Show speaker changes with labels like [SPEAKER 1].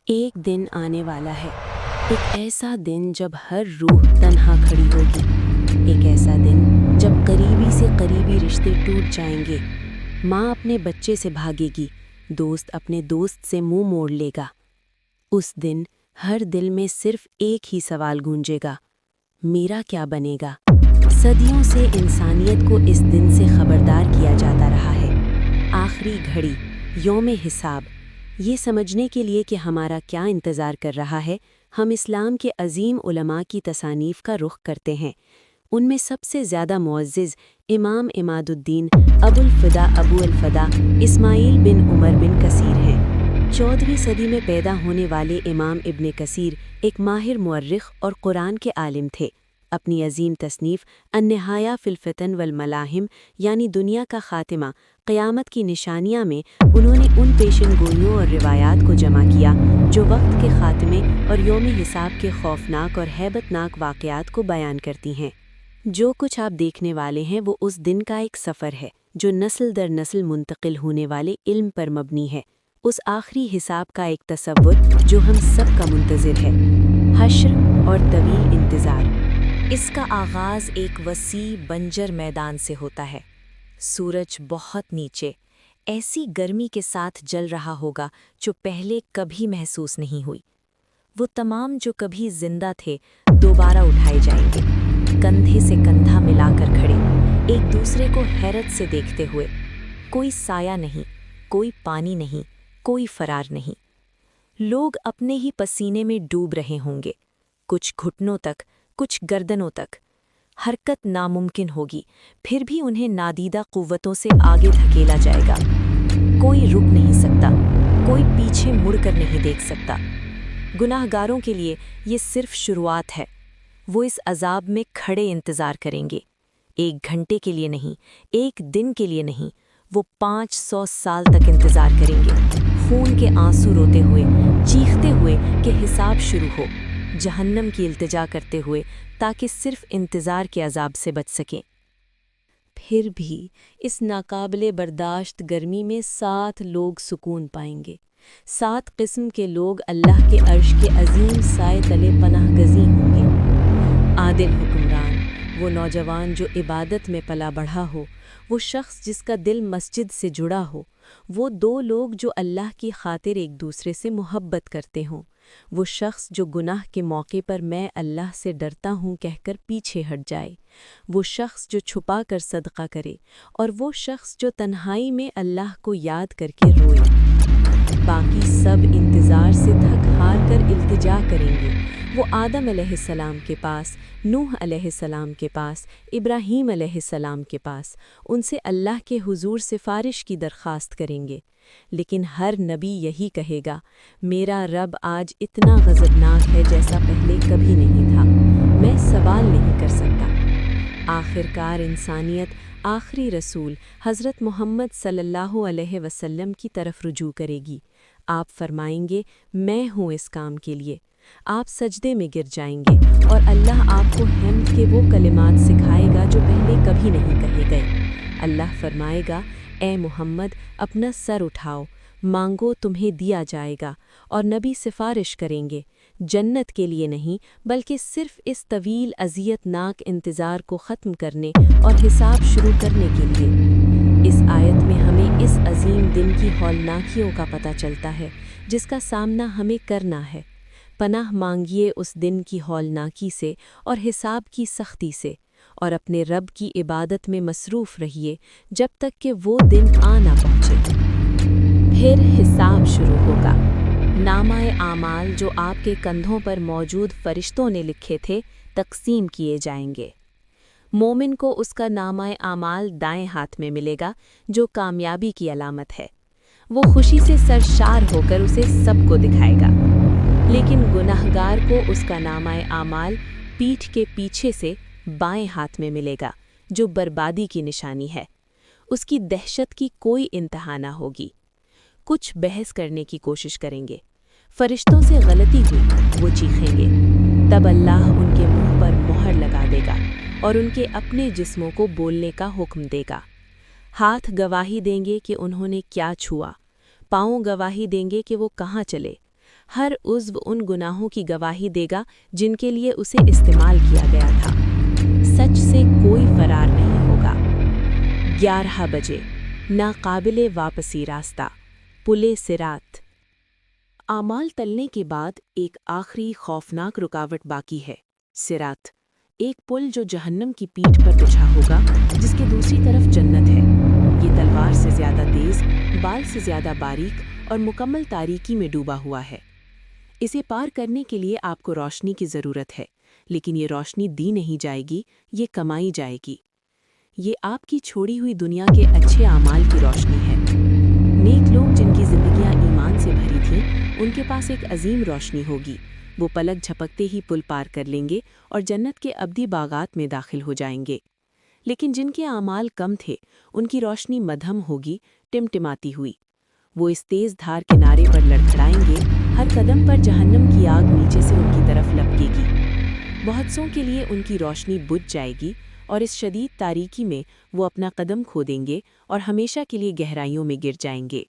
[SPEAKER 1] ایک دن آنے والا ہے، ایک ایسا دن جب ہر روح تنہا کھڑی ہوگی، ایک ایسا دن جب قریبی سے قریبی رشتے ٹوٹ جائیں گے، ماں اپنے بچے سے بھاگے گی، دوست اپنے دوست سے منہ موڑ لے گا۔ اس دن ہر دل میں صرف ایک ہی سوال گونجے گا، میرا کیا بنے گا؟ صدیوں سے انسانیت کو اس دن سے خبردار کیا جاتا رہا ہے۔ آخری گھڑی، یوم حساب، یہ سمجھنے کے لیے کہ ہمارا کیا انتظار کر رہا ہے، ہم اسلام کے عظیم علماء کی تصانیف کا رخ کرتے ہیں۔ ان میں سب سے زیادہ معزز امام عماد الدین ابو الفدا اسماعیل بن عمر بن کثیر ہیں۔ 14ویں صدی میں پیدا ہونے والے امام ابن کثیر ایک ماہر مورخ اور قرآن کے عالم تھے۔ اپنی عظیم تصنیف النہایہ فی الفتن والملاحم یعنی دنیا کا خاتمہ، قیامت کی نشانیاں میں انہوں نے ان پیشن گوئیوں اور روایات کو جمع کیا جو وقت کے خاتمے اور یوم حساب کے خوفناک اور ہیبت ناک واقعات کو بیان کرتی ہیں۔ جو کچھ آپ دیکھنے والے ہیں وہ اس دن کا ایک سفر ہے جو نسل در نسل منتقل ہونے والے علم پر مبنی ہے، اس آخری حساب کا ایک تصور جو ہم سب کا منتظر ہے، حشر اور طویل انتظار۔ اس کا آغاز ایک وسیع بنجر میدان سے ہوتا ہے۔ سورج بہت نیچے، ایسی گرمی کے ساتھ جل رہا ہوگا جو پہلے کبھی محسوس نہیں ہوئی۔ وہ تمام جو کبھی زندہ تھے دوبارہ اٹھائے جائیں گے، کندھے سے کندھا ملا کر کھڑے، ایک دوسرے کو حیرت سے دیکھتے ہوئے۔ کوئی سایہ نہیں، کوئی پانی نہیں، کوئی فرار نہیں۔ لوگ اپنے ہی پسینے میں ڈوب رہے ہوں گے، کچھ گھٹنوں تک، کچھ گردنوں تک۔ حرکت ناممکن ہوگی، پھر بھی انہیں نادیدہ قوتوں سے آگے دھکیلا جائے گا۔ کوئی رک نہیں سکتا، کوئی پیچھے مڑ کر نہیں دیکھ سکتا۔ گناہگاروں کے لیے یہ صرف شروعات ہے۔ وہ اس عذاب میں کھڑے انتظار کریں گے، 1 گھنٹے کے لیے نہیں، 1 دن کے لیے نہیں، وہ 500 سال تک انتظار کریں گے، خون کے آنسو روتے ہوئے، چیختے ہوئے کہ حساب شروع ہو، جہنم کی التجا کرتے ہوئے تاکہ صرف انتظار کے عذاب سے بچ سکیں۔ پھر بھی اس ناقابل برداشت گرمی میں 7 لوگ سکون پائیں گے۔ 7 قسم کے لوگ اللہ کے عرش کے عظیم سائے تلے پناہ گزیں ہوں گے۔ عادل حکمران، وہ نوجوان جو عبادت میں پلا بڑھا ہو، وہ شخص جس کا دل مسجد سے جڑا ہو، وہ 2 لوگ جو اللہ کی خاطر ایک دوسرے سے محبت کرتے ہوں، وہ شخص جو گناہ کے موقع پر میں اللہ سے ڈرتا ہوں کہہ کر پیچھے ہٹ جائے، وہ شخص جو چھپا کر صدقہ کرے، اور وہ شخص جو تنہائی میں اللہ کو یاد کر کے روئے۔ باقی سب انتظار سے تھک ہار کر التجا کریں گے۔ وہ آدم علیہ السلام کے پاس، نوح علیہ السلام کے پاس، ابراہیم علیہ السلام کے پاس، ان سے اللہ کے حضور سفارش کی درخواست کریں گے۔ لیکن ہر نبی یہی کہے گا، میرا رب آج اتنا غضبناک ہے جیسا پہلے کبھی نہیں تھا، میں سوال نہیں کر سکتا۔ آخرکار انسانیت آخری رسول حضرت محمد صلی اللہ علیہ وسلم کی طرف رجوع کرے گی۔ آپ فرمائیں گے، میں ہوں اس کام کے لیے۔ آپ سجدے میں گر جائیں گے اور اللہ آپ کو حمد کے وہ کلمات سکھائے گا جو پہلے کبھی نہیں کہے گئے۔ اللہ فرمائے گا، اے محمد اپنا سر اٹھاؤ، مانگو تمہیں دیا جائے گا، اور نبی سفارش کریں گے، جنت کے لیے نہیں بلکہ صرف اس طویل اذیت ناک انتظار کو ختم کرنے اور حساب شروع کرنے کے لیے۔ اس آیت میں ہمیں اس عظیم دن کی ہولناکیوں کا پتہ چلتا ہے جس کا سامنا ہمیں کرنا ہے۔ پناہ مانگیے اس دن کی ہولناکی سے اور حساب کی سختی سے، اور اپنے رب کی عبادت میں مصروف رہیے جب تک کہ وہ دن آ نہ پہنچے۔ پھر حساب شروع ہوگا۔ نامہ اعمال جو آپ کے کندھوں پر موجود فرشتوں نے لکھے تھے تقسیم کیے جائیں گے۔ مومن کو اس کا نامہ اعمال دائیں ہاتھ میں ملے گا جو کامیابی کی علامت ہے۔ وہ خوشی سے سرشار ہو کر اسے سب کو دکھائے گا۔ لیکن گناہگار کو اس کا نامہ اعمال پیٹھ کے پیچھے سے بائیں ہاتھ میں ملے گا جو بربادی کی نشانی ہے۔ اس کی دہشت کی کوئی انتہا نہ ہوگی۔ کچھ بحث کرنے کی کوشش کریں گے، فرشتوں سے غلطی ہوئی، وہ چیخیں گے، تب اللہ ان کے منہ پر مہر لگا دے گا اور ان کے اپنے جسموں کو بولنے کا حکم دے گا۔ ہاتھ گواہی دیں گے کہ انہوں نے کیا چھوا، پاؤں گواہی دیں گے کہ وہ کہاں چلے، ہر عضو ان گناہوں کی گواہی دے گا جن کے لیے اسے استعمال کیا گیا تھا۔ سچ سے کوئی فرار نہیں ہوگا۔ 11 بجے، ناقابل واپسی راستہ، پلِ صراط۔ اعمال تلنے کے بعد ایک آخری خوفناک رکاوٹ باقی ہے، صراط، ایک پل جو جہنم کی پیٹھ پر بچھا ہوگا، جس کے دوسری طرف جنت ہے۔ یہ تلوار سے زیادہ تیز، بال سے زیادہ باریک اور مکمل تاریکی میں ڈوبا ہوا ہے۔ اسے پار کرنے کے لیے آپ کو روشنی کی ضرورت ہے، لیکن یہ روشنی دی نہیں جائے گی، یہ کمائی جائے گی۔ یہ آپ کی چھوڑی ہوئی دنیا کے اچھے اعمال کی روشنی ہے۔ نیک لوگ جن کی زندگیاں ایمان سے بھری تھیں، ان کے پاس ایک عظیم روشنی ہوگی۔ وہ پلک جھپکتے ہی پل پار کر لیں گے اور جنت کے ابدی باغات میں داخل ہو جائیں گے۔ لیکن جن کے اعمال کم تھے، ان کی روشنی مدھم ہوگی، ٹمٹماتی ہوئی۔ وہ اس تیز دھار کنارے پر لڑکھڑائیں گے، ہر قدم پر جہنم کی آگ نیچے سے ان کی طرف لپکے گی۔ بہت سوں کے لیے ان کی روشنی بجھ جائے گی اور اس شدید تاریکی میں وہ اپنا قدم کھو دیں گے اور ہمیشہ کے لیے گہرائیوں میں گر جائیں گے۔